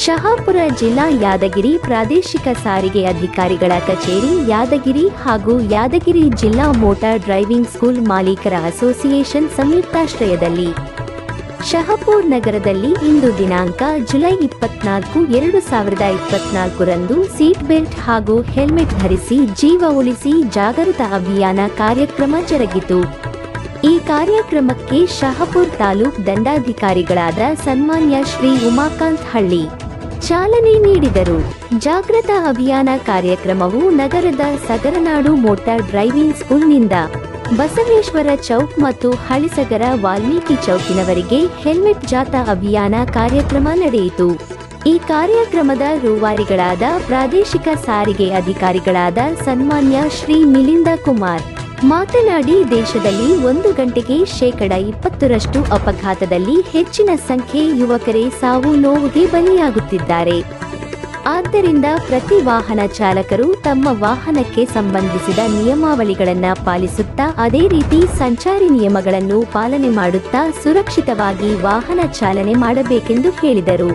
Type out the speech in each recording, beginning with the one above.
ಶಹಾಪುರ ಜಿಲ್ಲಾ ಯಾದಗಿರಿ ಪ್ರಾದೇಶಿಕ ಸಾರಿಗೆ ಅಧಿಕಾರಿಗಳ ಕಚೇರಿ ಯಾದಗಿರಿ ಹಾಗೂ ಯಾದಗಿರಿ ಜಿಲ್ಲಾ ಮೋಟಾರ್ ಡ್ರೈವಿಂಗ್ ಸ್ಕೂಲ್ ಮಾಲೀಕರ ಅಸೋಸಿಯೇಷನ್ ಸಂಯುಕ್ತಾಶ್ರಯದಲ್ಲಿ ಶಹಾಪುರ ನಗರದಲ್ಲಿ ಇಂದು ದಿನಾಂಕ ಜುಲೈ 24, 2024 ರಂದು ಸೀಟ್ ಬೆಲ್ಟ್ ಹಾಗೂ ಹೆಲ್ಮೆಟ್ ಧರಿಸಿ ಜೀವ ಉಳಿಸಿ ಜಾಗೃತ ಅಭಿಯಾನ ಕಾರ್ಯಕ್ರಮ ಜರುಗಿತು. ಈ ಕಾರ್ಯಕ್ರಮಕ್ಕೆ ಶಹಾಪುರ ತಾಲೂಕ್ ದಂಡಾಧಿಕಾರಿಗಳಾದ ಸನ್ಮಾನ್ಯ ಶ್ರೀ ಉಮಾಕಾಂತ್ ಹಳ್ಳಿ ಚಾಲನೆ ನೀಡಿದರು. ಜಾಗೃತ ಅಭಿಯಾನ ಕಾರ್ಯಕ್ರಮವು ನಗರದ ಸಗರನಾಡು ಮೋಟಾರ್ ಡ್ರೈವಿಂಗ್ ಸ್ಕೂಲ್ನಿಂದ ಬಸವೇಶ್ವರ ಚೌಕ್ ಮತ್ತು ಹಳಿಸಗರ ವಾಲ್ಮೀಕಿ ಚೌಕಿನವರೆಗೆ ಹೆಲ್ಮೆಟ್ ಜಾಥಾ ಅಭಿಯಾನ ಕಾರ್ಯಕ್ರಮ ನಡೆಯಿತು. ಈ ಕಾರ್ಯಕ್ರಮದ ರೂವಾರಿಗಳಾದ ಪ್ರಾದೇಶಿಕ ಸಾರಿಗೆ ಅಧಿಕಾರಿಗಳಾದ ಸನ್ಮಾನ್ಯ ಶ್ರೀ ಮಿಲಿಂದ ಕುಮಾರ್ ಮಾತನಾಡಿ, ದೇಶದಲ್ಲಿ 1 ಗಂಟೆಗೆ 20% ಅಪಘಾತದಲ್ಲಿ ಹೆಚ್ಚಿನ ಸಂಖ್ಯೆ ಯುವಕರೇ ಸಾವು ನೋವಿಗೆ ಬಲಿಯಾಗುತ್ತಿದ್ದಾರೆ. ಆದ್ದರಿಂದ ಪ್ರತಿ ವಾಹನ ಚಾಲಕರು ತಮ್ಮ ವಾಹನಕ್ಕೆ ಸಂಬಂಧಿಸಿದ ನಿಯಮಾವಳಿಗಳನ್ನು ಪಾಲಿಸುತ್ತಾ ಅದೇ ರೀತಿ ಸಂಚಾರಿ ನಿಯಮಗಳನ್ನು ಪಾಲನೆ ಮಾಡುತ್ತಾ ಸುರಕ್ಷಿತವಾಗಿ ವಾಹನ ಚಾಲನೆ ಮಾಡಬೇಕೆಂದು ಹೇಳಿದರು.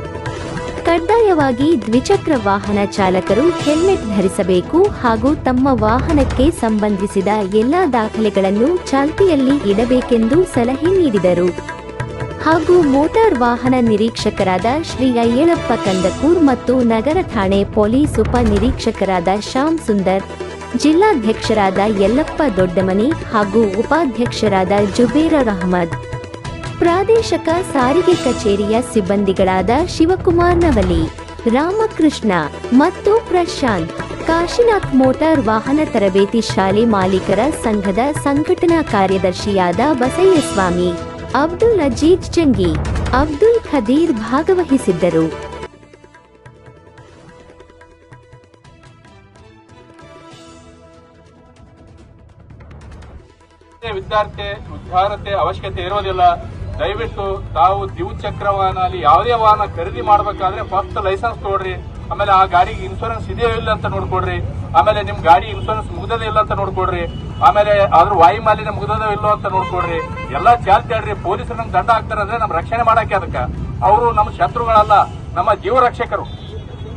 ಕಡ್ಡಾಯವಾಗಿ ದ್ವಿಚಕ್ರ ವಾಹನ ಚಾಲಕರು ಹೆಲ್ಮೆಟ್ ಧರಿಸಬೇಕು ಹಾಗೂ ತಮ್ಮ ವಾಹನಕ್ಕೆ ಸಂಬಂಧಿಸಿದ ಎಲ್ಲಾ ದಾಖಲೆಗಳನ್ನು ಚಾಲ್ತಿಯಲ್ಲಿ ಇಡಬೇಕೆಂದು ಸಲಹೆ ನೀಡಿದರು. ಹಾಗೂ ಮೋಟಾರ್ ವಾಹನ ನಿರೀಕ್ಷಕರಾದ ಶ್ರೀ ಅಯ್ಯಳಪ್ಪ ಕಂದಕೂರ್ ಮತ್ತು ನಗರ ಠಾಣೆ ಪೊಲೀಸ್ ಉಪ ನಿರೀಕ್ಷಕರಾದ ಶ್ಯಾಮ್ ಸುಂದರ್, ಜಿಲ್ಲಾಧ್ಯಕ್ಷರಾದ ಯಲ್ಲಪ್ಪ ದೊಡ್ಡಮನಿ ಹಾಗೂ ಉಪಾಧ್ಯಕ್ಷರಾದ ಜುಬೇರ್ ಅಹಮದ್, ಪ್ರಾದೇಶಿಕ ಸಾರಿಗೆ ಕಚೇರಿಯ ಸಿಬ್ಬಂದಿಗಳಾದ ಶಿವಕುಮಾರ್ ನವಲಿ, ರಾಮಕೃಷ್ಣ ಮತ್ತು ಪ್ರಶಾಂತ್, ಕಾಶಿನಾಥ್ ಮೋಟಾರ್ ವಾಹನ ತರಬೇತಿ ಶಾಲೆ ಮಾಲೀಕರ ಸಂಘದ ಸಂಘಟನಾ ಕಾರ್ಯದರ್ಶಿಯಾದ ಬಸಯ್ಯಸ್ವಾಮಿ, ಅಬ್ದುಲ್ ಅಜೀಜ್ ಜಂಗಿ, ಅಬ್ದುಲ್ ಖದೀರ್ ಭಾಗವಹಿಸಿದ್ದರು. ವಿದ್ಯಾರ್ಥಿ ಉದ್ಧಾರತೆ ಅವಶ್ಯಕತೆ ಇರೋದಿಲ್ಲ. ದಯವಿಟ್ಟು ತಾವು ದ್ವಿಚಕ್ರ ವಾಹನ ಅಲ್ಲಿ ಯಾವುದೇ ವಾಹನ ಖರೀದಿ ಮಾಡಬೇಕಾದ್ರೆ ಫಸ್ಟ್ ಲೈಸೆನ್ಸ್ ತಗೊಳ್ರಿ. ಆಮೇಲೆ ಆ ಗಾಡಿಗೆ ಇನ್ಶೂರೆನ್ಸ್ ಇದೆಯೋ ಇಲ್ಲ ಅಂತ ನೋಡ್ಕೊಡ್ರಿ. ಆಮೇಲೆ ನಿಮ್ ಗಾಡಿ ಇನ್ಶೂರೆನ್ಸ್ ಮುಗ್ದದೇ ಇಲ್ಲ ಅಂತ ನೋಡ್ಕೊಡ್ರಿ. ಆಮೇಲೆ ಅದ್ರ ವಾಯು ಮಾಲಿನ್ಯ ಮುಗ್ದದೋ ಇಲ್ಲೋ ಅಂತ ನೋಡ್ಕೊಡ್ರಿ. ಎಲ್ಲಾ ಚಾಲ್ತಿ ಆಡ್ರಿ. ಪೊಲೀಸರು ನಮ್ ದಂಡ ಹಾಕ್ತಾರ ಅಂದ್ರೆ ನಮ್ ರಕ್ಷಣೆ ಮಾಡಕ್ಕೆ ಅದಕ್ಕ ಅವರು ನಮ್ಮ ಶತ್ರುಗಳಲ್ಲ, ನಮ್ಮ ಜೀವ ರಕ್ಷಕರು.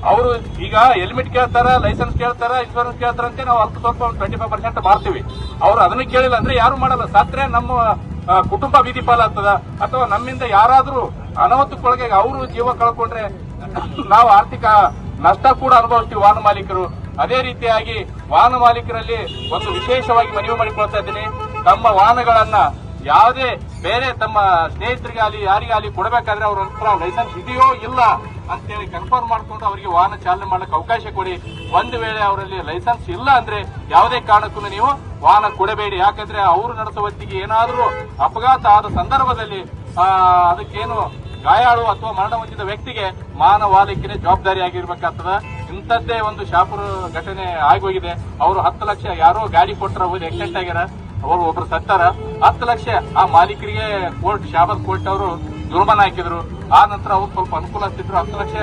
ಅವರು ಈಗ ಹೆಲ್ಮೆಟ್ ಕೇಳ್ತಾರ, ಲೈಸೆನ್ಸ್ ಕೇಳ್ತಾರ, ಇನ್ಶೂರೆನ್ಸ್ ಕೇಳ್ತಾರ ಅಂತ ನಾವು ಅಲ್ಪ ಸ್ವಲ್ಪ 25% ಮಾಡ್ತೀವಿ. ಅವ್ರು ಅದನ್ನ ಕೇಳಿಲ್ಲ ಅಂದ್ರೆ ಯಾರು ಮಾಡಲ್ಲ. ಸಾತ್ರೆ ನಮ್ಮ ಕುಟುಂಬ ಬೀದಿ ಪಾಲಾಗ್ತದ ಅಥವಾ ನಮ್ಮಿಂದ ಯಾರಾದ್ರೂ ಅನಾಹುತಕ್ಕೊಳಗೆ ಅವರು ಜೀವ ಕಳ್ಕೊಂಡ್ರೆ ನಾವು ಆರ್ಥಿಕ ನಷ್ಟ ಕೂಡ ಅನುಭವಿಸ್ತೀವಿ ವಾಹನ ಮಾಲೀಕರು. ಅದೇ ರೀತಿಯಾಗಿ ವಾಹನ ಮಾಲೀಕರಲ್ಲಿ ಒಂದು ವಿಶೇಷವಾಗಿ ಮನವಿ ಮಾಡಿಕೊಳ್ತಾ ಇದ್ದೀನಿ, ತಮ್ಮ ವಾಹನಗಳನ್ನ ಯಾವುದೇ ಬೇರೆ ತಮ್ಮ ಸ್ನೇಹಿತರಿಗಾಗಲಿ ಯಾರಿಗಾಗಲಿ ಕೊಡಬೇಕಾದ್ರೆ ಅವ್ರ ಹತ್ರ ಲೈಸೆನ್ಸ್ ಇದೆಯೋ ಇಲ್ಲ ಅಂತೇಳಿ ಕನ್ಫರ್ಮ್ ಮಾಡ್ಕೊಂಡು ಅವರಿಗೆ ವಾಹನ ಚಾಲನೆ ಮಾಡಲಿಕ್ಕೆ ಅವಕಾಶ ಕೊಡಿ. ಒಂದು ವೇಳೆ ಅವರಲ್ಲಿ ಲೈಸೆನ್ಸ್ ಇಲ್ಲ ಅಂದ್ರೆ ಯಾವುದೇ ಕಾರಣಕ್ಕೂ ನೀವು ವಾಹನ ಕೊಡಬೇಡಿ. ಯಾಕಂದ್ರೆ ಅವರು ನಡೆಸುವ ಹೊತ್ತಿಗೆ ಏನಾದರೂ ಅಪಘಾತ ಆದ ಸಂದರ್ಭದಲ್ಲಿ ಅದಕ್ಕೇನು ಗಾಯಾಳು ಅಥವಾ ಮರಣ ಹೊಂದಿದ ವ್ಯಕ್ತಿಗೆ ವಾಹನ ಮಾಲೀಕನೇ ಜವಾಬ್ದಾರಿಯಾಗಿರ್ಬೇಕಾಗ್ತದ. ಇಂಥದ್ದೇ ಒಂದು ಶಾಪುರ ಘಟನೆ ಆಗೋಗಿದೆ. ಅವರು 10 ಲಕ್ಷ ಯಾರೋ ಗಾಡಿ ಕೊಟ್ಟರ ಹೋಗಿ ಆಕ್ಸಿಡೆಂಟ್ ಆಗ್ಯಾರ, ಅವರು ಒಬ್ರು ಸತ್ತಾರ. 10 ಲಕ್ಷ ಆ ಮಾಲೀಕರಿಗೆ ಶಾಬಾದ್ ಕೋರ್ಟ್ ಅವರು ಜುರ್ಮಾನ ಹಾಕಿದ್ರು. ಆ ನಂತರ ಅವ್ರು ಸ್ವಲ್ಪ ಅನುಕೂಲಸ್ತಿದ್ರು. 10 ಲಕ್ಷ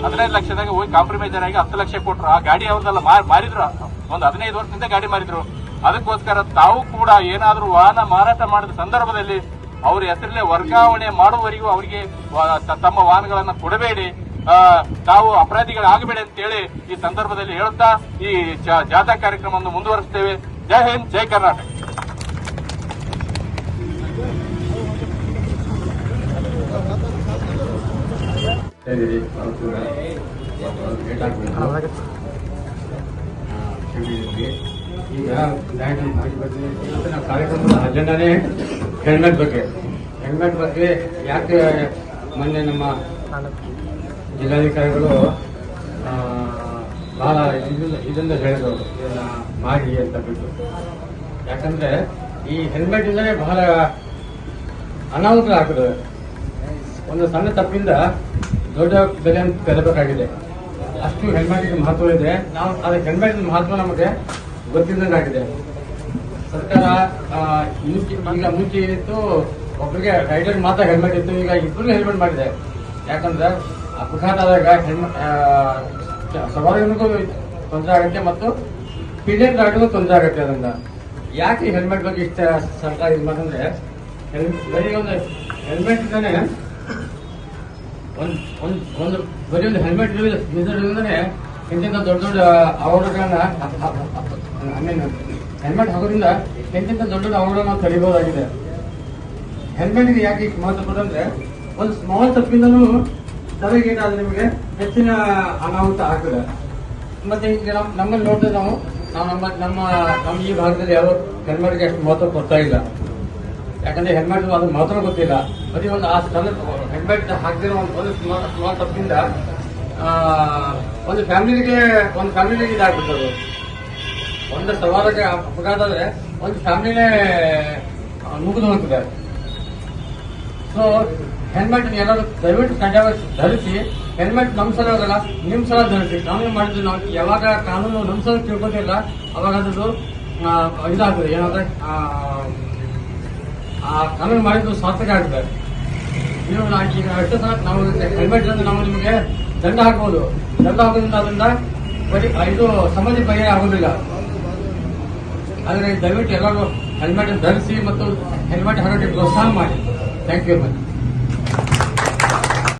15 ಲಕ್ಷದಾಗ ಹೋಗಿ ಕಾಂಪ್ರಮೈಸರ್ ಆಗಿ 10 ಲಕ್ಷ ಕೊಟ್ರು. ಆ ಗಾಡಿ ಅವ್ರದೆಲ್ಲ ಮಾರಿದ್ರು. ಒಂದು 15 ವರ್ಷದಿಂದ ಗಾಡಿ ಮಾರಿದ್ರು. ಅದಕ್ಕೋಸ್ಕರ ತಾವು ಕೂಡ ಏನಾದ್ರೂ ವಾಹನ ಮಾರಾಟ ಮಾಡಿದ ಸಂದರ್ಭದಲ್ಲಿ ಅವ್ರ ಹೆಸರಲ್ಲೇ ವರ್ಗಾವಣೆ ಮಾಡುವವರೆಗೂ ಅವರಿಗೆ ತಮ್ಮ ವಾಹನಗಳನ್ನ ಕೊಡಬೇಡಿ, ತಾವು ಅಪರಾಧಿಗಳಾಗಬೇಡಿ ಅಂತೇಳಿ ಈ ಸಂದರ್ಭದಲ್ಲಿ ಹೇಳುತ್ತಾ ಈ ಜಾಥಾ ಕಾರ್ಯಕ್ರಮವನ್ನು ಮುಂದುವರಿಸುತ್ತೇವೆ. ಜೈ ಹಿಂದ್, ಜೈ ಕರ್ನಾಟಕ. ಈಗ ಕಾರ್ಯಕ್ರಮದ ಅಜೆಂಡಾನೇ ಹೆಲ್ಮೆಟ್ ಬಗ್ಗೆ ಯಾಕೆ ಮೊನ್ನೆ ನಮ್ಮ ಜಿಲ್ಲಾಧಿಕಾರಿಗಳು ಬಹಳ ಇದರಿಂದ ಹೇಳಿದವರು ಇದನ್ನ ಮಾಡಿ ಅಂತ ಬಿಟ್ಟು. ಯಾಕಂದ್ರೆ ಈ ಹೆಲ್ಮೆಟ್ ಇಂದಲೇ ಬಹಳ ಅನಾಹುತ ಆಗ್ತದೆ. ಒಂದು ಸಣ್ಣ ತಪ್ಪಿಂದ ದೊಡ್ಡ ಬೆಲೆ ಅಂತ ತೆರಬೇಕಾಗಿದೆ. ಅಷ್ಟು ಹೆಲ್ಮೆಟ್ಗೆ ಮಹತ್ವ ಇದೆ. ನಾವು ಅದು ಹೆಲ್ಮೆಟ್ ಮಹತ್ವ ನಮಗೆ ಗೊತ್ತಿದ್ದಂಗಾಗಿದೆ. ಸರ್ಕಾರ ಈಗ ಮುಂಚೆ ಏನಿತ್ತು, ಒಬ್ಬರಿಗೆ ರೈಡರ್ ಮಾತ್ರ ಹೆಲ್ಮೆಟ್ ಇತ್ತು, ಈಗ ಇಬ್ಬರು ಹೆಲ್ಮೆಟ್ ಮಾಡಿದೆ. ಯಾಕಂದ್ರೆ ಅಪಘಾತ ಆದಾಗ ಸವಾರಿಗೂ ತೊಂದರೆ ಆಗುತ್ತೆ ಮತ್ತು ಪೀಡಿಯನ್ ಗಾಡಿಗೂ ತೊಂದರೆ ಆಗುತ್ತೆ. ಅದರಿಂದ ಯಾಕೆ ಹೆಲ್ಮೆಟ್ ಬಗ್ಗೆ ಇಷ್ಟ ಸರ್ಕಾರ ಇದು ಮಾಡಂದ್ರೆ, ಬರೀ ಒಂದು ಹೆಲ್ಮೆಟ್ ಇಂದಾನೆ ಒಂದು ಬರೀ ಒಂದು ಹೆಲ್ಮೆಟ್ ಯೂಸರಿಂದಾನೆ ಎಂತೆಂಥ ದೊಡ್ಡ ದೊಡ್ಡ ಅವಾರ್ಡ್ಗಳನ್ನ ಹೆಲ್ಮೆಟ್ ಹಾಕೋದ್ರಿಂದ ಎಂತೆಂಥ ದೊಡ್ಡ ದೊಡ್ಡ ಅವಾರ್ಡ್ ನಾವು ತಡಿಬಹುದಾಗಿದೆ. ಹೆಲ್ಮೆಟ್ಗೆ ಯಾಕೆ ಮಹತ್ವ ಕೊಟ್ಟಂದ್ರೆ ಒಂದು ಸ್ಮಾಲ್ ತಪ್ಪಿಂದನೂ ತಲೆಗೆ ಏನಾದ್ರೆ ನಿಮಗೆ ಹೆಚ್ಚಿನ ಅನಾಹುತ ಆಗ್ತದೆ. ಮತ್ತೆ ಈಗ ನಮ್ಮಲ್ಲಿ ನೋಡಿದ್ರೆ ನಾವು ನಮ್ಮ ಈ ಭಾಗದಲ್ಲಿ ಯಾವ ಹೆಲ್ಮೆಟ್ಗೆ ಅಷ್ಟು ಮಹತ್ವ ಕೊಡ್ತಾ ಇಲ್ಲ. ಯಾಕಂದ್ರೆ ಹೆಲ್ಮೆಟ್ ಅದು ಮಹತ್ವ ಗೊತ್ತಿಲ್ಲ. ಬರೀ ಒಂದು ಆ ಸಣ್ಣ ಹೆಲ್ಮೆಟ್ ಹಾಕ್ತಿರೋ ಒಂದು ಸ್ಮಾಲ್ ತಪ್ಪಿಂದ ಒಂದು ಫ್ಯಾಮಿಲಿಗೆ ಇದಾಗ್ಬಿಡ್ತದೆ. ಒಂದು ಸವಾಲಕ್ಕೆ ಅಪಘಾತ ಆದ್ರೆ ಒಂದು ಫ್ಯಾಮಿಲಿನೇ ಮುಗಿದು ಹೋಗ್ತದೆ. ಸೊ ಹೆಲ್ಮೆಟ್ ಎಲ್ಲರೂ ದಯವಿಟ್ಟು ಕಡ್ಡಾಯವಾಗಿ ಧರಿಸಿ. ಹೆಲ್ಮೆಟ್ ನಮ್ಮ ಸಲ ಹೋಗಲ್ಲ, ನಿಮ್ಮ ಸಲ ಧರಿಸಿ. ಕಾನೂನು ಮಾಡಿದ್ವಿ ನಾವು ಯಾವಾಗ ಕಾನೂನು ನಮ್ಮ ಸಲ ತಿಳ್ಕೊತಿಲ್ಲ ಅವಾಗ ಅದ್ರದ್ದು ಇದಾಗ್ತದೆ. ಏನಂದ್ರೆ ಆ ಕಾನೂನು ಮಾಡಿದ್ದು ಸಾರ್ಥಕ ಆಗ್ತದೆ. ನೀವು ಈಗ ಎಷ್ಟು ಸಲ ನಾವು ಹೆಲ್ಮೆಟ್ ಅಂದ್ರೆ ನಾವು ನಿಮಗೆ ದಂಡ ಹಾಕ್ಬೋದು. ದಂಡ ಹಾಕೋದ್ರಿಂದ ಅದರಿಂದ ಬರೀ ಇದು ಸಮಸ್ಯೆ ಪರಿಹಾರ ಆಗೋದಿಲ್ಲ. ಆದರೆ ದಯವಿಟ್ಟು ಎಲ್ಲರೂ ಹೆಲ್ಮೆಟ್ ಧರಿಸಿ ಮತ್ತು ಹೆಲ್ಮೆಟ್ ಹಾಕೋಕ್ಕೆ ಪ್ರೋತ್ಸಾಹ ಮಾಡಿ. Thank you.